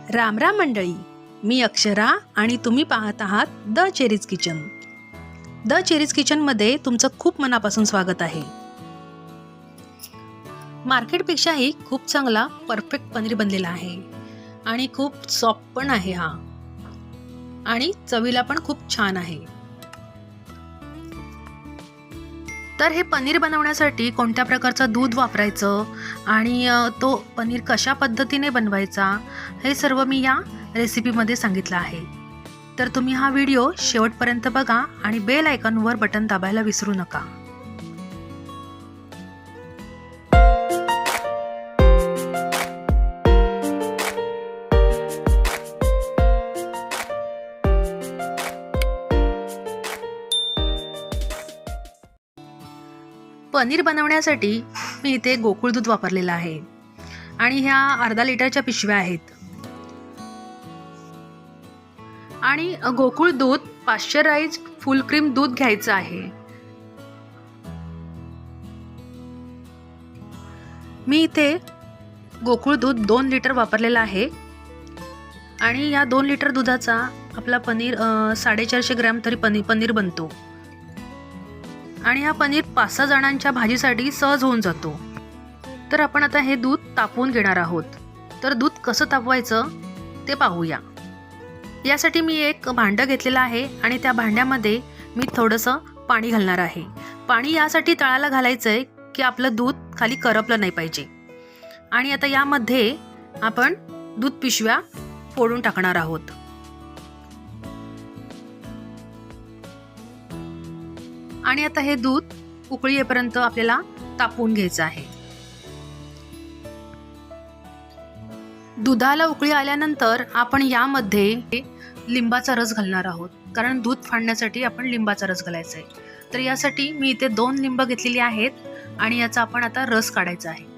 राम राम मंडळी, मी अक्षरा आणि तुम्ही पाहत आहात the cherries kitchen. The cherries किचनमध्ये तुमचं खूप मनापासून स्वागत आहे. मार्केटपेक्षाही खूप चांगला परफेक्ट पनीर बनलेला आहे आणि खूप सॉफ्ट पण आहे हा, आणि चवीला पण खूप छान आहे. तर हे पनीर बनवण्यासाठी कोणत्या प्रकारचं दूध वापरायचं आणि तो पनीर कशा पद्धतीने बनवायचा हे सर्व मी या रेसिपीमध्ये सांगितलं आहे. तर तुम्ही हा व्हिडिओ शेवटपर्यंत बघा आणि बेल आयकॉनवर बटन दाबायला विसरू नका. पनीर बनवण्यासाठी मी इथे गोकुळ दूध वापरलेलं आहे आणि ह्या अर्धा लिटरच्या पिशव्या आहेत. आणि गोकुळ दूध पाश्चराइज्ड फुल क्रीम दूध घ्यायचं आहे. मी इथे गोकुळ दूध 2 लिटर वापरलेलं आहे आणि या 2 लिटर दुधाचा आपला पनीर 450 ग्रॅम तरी पनीर बनतो. आणि हा पनीर 5-6 जणांच्या भाजीसाठी सहज होऊन जातो. तर आपण आता हे दूध तापवून घेणार आहोत. तर दूध कसं तापवायचं ते पाहूया. यासाठी मी एक भांडं घेतलेलं आहे आणि त्या भांड्यामध्ये मी थोडंसं पाणी घालणार आहे. पाणी यासाठी तळाला घालायचं आहे की आपलं दूध खाली करपलं नाही पाहिजे. आणि आता यामध्ये आपण दूध पिशव्या फोडून टाकणार आहोत. आणि आता हे दूध उकळी येईपर्यंत आपल्याला तापवून घ्यायचं आहे. दुधाला उकळी आल्यानंतर आपण यामध्ये लिंबाचा रस घालणार आहोत, कारण दूध फाडण्यासाठी आपण लिंबाचा रस घालायचा आहे. तर यासाठी मी इथे 2 लिंब घेतलेली आहेत आणि याचा आपण आता रस काढायचा आहे.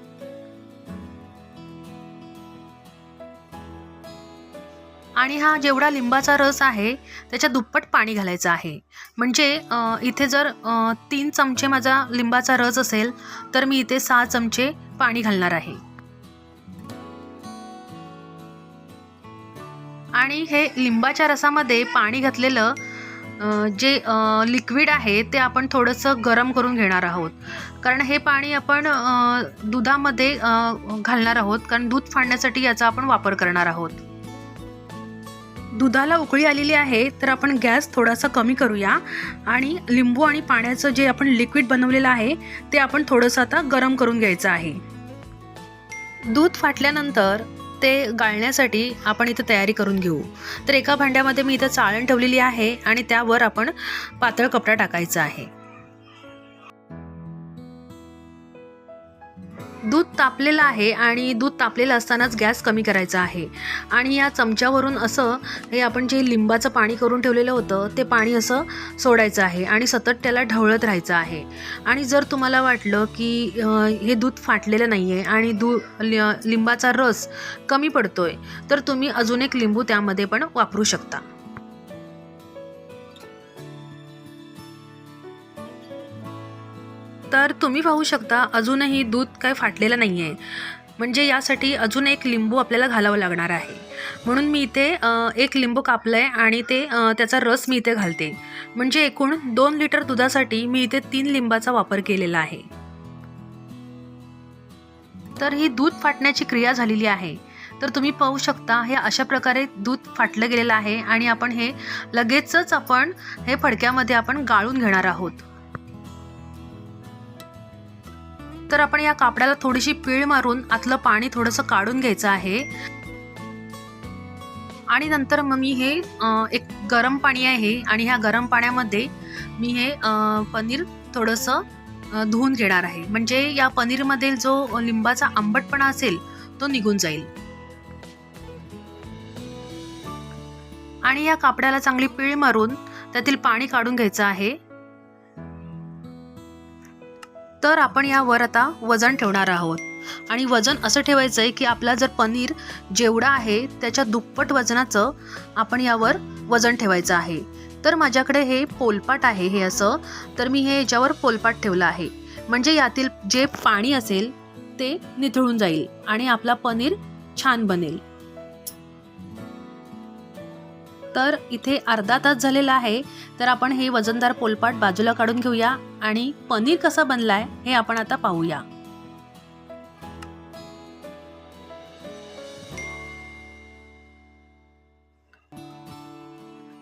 आणि हा जेवढा लिंबाचा रस आहे त्याच्या दुप्पट पाणी घालायचं आहे. म्हणजे इथे जर 3 चमचे माझा लिंबाचा रस असेल तर मी इथे 6 चमचे पाणी घालणार आहे. आणि हे लिंबाच्या रसामध्ये पाणी घातलेलं जे लिक्विड आहे ते आपण थोडंसं गरम करून घेणार आहोत, कारण हे पाणी आपण दुधामध्ये घालणार आहोत, कारण दूध फाडण्यासाठी याचा आपण वापर करणार आहोत. दुधाला उकळी आलेली आहे तर आपण गॅस थोडासा कमी करूया आणि लिंबू आणि पाण्याचं जे आपण लिक्विड बनवलेलं आहे ते आपण थोडंसं आता गरम करून घ्यायचं आहे. दूध फाटल्यानंतर ते गाळण्यासाठी आपण इथं तयारी करून घेऊ. तर एका भांड्यामध्ये मी इथं चाळण ठेवलेली आहे आणि त्यावर आपण पातळ कपडा टाकायचा आहे. दूध तापलेलं आहे आणि दूध तापलेलं असतानाच गॅस कमी करायचा आहे. आणि या चमच्यावरून असं हे आपण जे लिंबाचं पाणी करून ठेवलेलं होतं ते पाणी असं सोडायचं आहे आणि सतत त्याला ढवळत राहायचं आहे. आणि जर तुम्हाला वाटलं की हे दूध फाटलेलं नाही आहे आणि लिंबाचा रस कमी पडतोय तर तुम्ही अजून एक लिंबू त्यामध्ये पण वापरू शकता. तर तुम्ही पाहू शकता अजूनही दूध काय फाटलेलं नाही आहे, म्हणजे यासाठी अजून एक लिंबू आपल्याला घालावं लागणार आहे. म्हणून मी इथे 1 लिंबू कापलं आहे आणि त्याचा रस मी इथे घालते. म्हणजे एकूण 2 लिटर दुधासाठी मी इथे 3 लिंबाचा वापर केलेला आहे. तर ही दूध फाटण्याची क्रिया झालेली आहे. तर तुम्ही पाहू शकता हे अशा प्रकारे दूध फाटलं गेलेलं आहे आणि आपण हे लगेचच आपण हे फडक्यामध्ये आपण गाळून घेणार आहोत. तर आपण या कापडाला थोडीशी पीळ मारून आतलं पाणी थोडंसं काढून घ्यायचं आहे. आणि नंतर मग मी हे एक गरम पाणी आहे आणि ह्या गरम पाण्यामध्ये मी हे पनीर थोडंसं धुवून घेणार आहे. म्हणजे या पनीरमधील जो लिंबाचा आंबटपणा असेल तो निघून जाईल. आणि या कापडाला चांगली पीळ मारून त्यातील पाणी काढून घ्यायचं आहे. तर आपण यावर आता वजन ठेवणार आहोत आणि वजन असं ठेवायचं आहे की आपला जर पनीर जेवढा आहे त्याच्या दुप्पट वजनाचं आपण यावर वजन ठेवायचं आहे. तर माझ्याकडे हे पोलपाट आहे हे असं, तर मी हे याच्यावर पोलपाट ठेवलं आहे. म्हणजे यातील जे पाणी असेल ते निथळून जाईल आणि आपला पनीर छान बनेल. तर इथे अर्धा तास झालेला आहे. तर आपण हे वजनदार पोलपाट बाजूला काढून घेऊया आणि पनीर कसा बनलाय हे आपण आता पाहूया.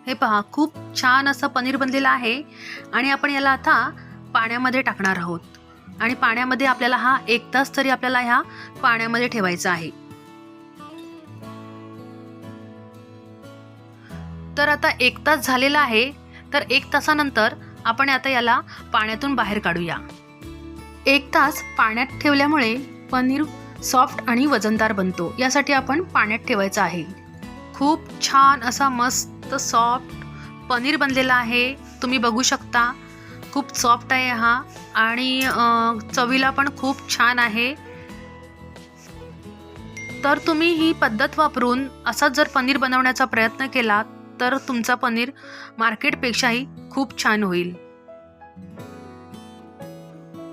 हे पहा, खूप छान असं पनीर बनलेलं आहे आणि आपण याला आता पाण्यामध्ये टाकणार आहोत आणि पाण्यामध्ये आपल्याला हा 1 तास तरी आपल्याला ह्या पाण्यामध्ये ठेवायचा आहे. तर आता 1 तास झालेला आहे. तर 1 तासानंतर आपण आता याला पाण्यातून बाहेर काढूया. 1 तास पाण्यात ठेवल्यामुळे पनीर सॉफ्ट आणि वजनदार बनतो. यासाठी आपण पाण्यात ठेवायचं आहे. खूप छान असा मस्त सॉफ्ट पनीर बनलेला आहे. तुम्ही बघू शकता, खूप सॉफ्ट आहे हा आणि चवीला पण खूप छान आहे. तर तुम्ही ही पद्धत वापरून असाच जर पनीर बनवण्याचा प्रयत्न केला तर तुमचा पनीर मार्केटपेक्षाही खूप छान होईल.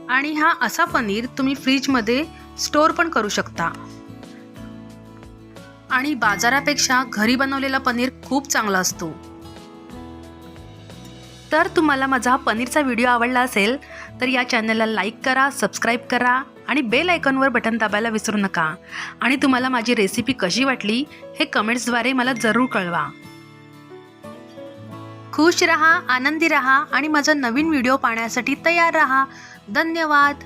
आणि हा असा पनीर तुम्ही फ्रीजमध्ये स्टोअर पण करू शकता. आणि बाजारापेक्षा घरी बनवलेला पनीर खूप चांगला असतो. तर तुम्हाला माझा हा पनीरचा व्हिडिओ आवडला असेल तर या चॅनलला लाईक करा, सबस्क्राईब करा आणि बेल आयकॉनवर बटन दाबायला विसरू नका. आणि तुम्हाला माझी रेसिपी कशी वाटली हे कमेंट्सद्वारे मला जरूर कळवा. खुश रहा, आनंदी रहा आणि माझा नवीन व्हिडिओ पाहण्यासाठी तयार रहा. धन्यवाद.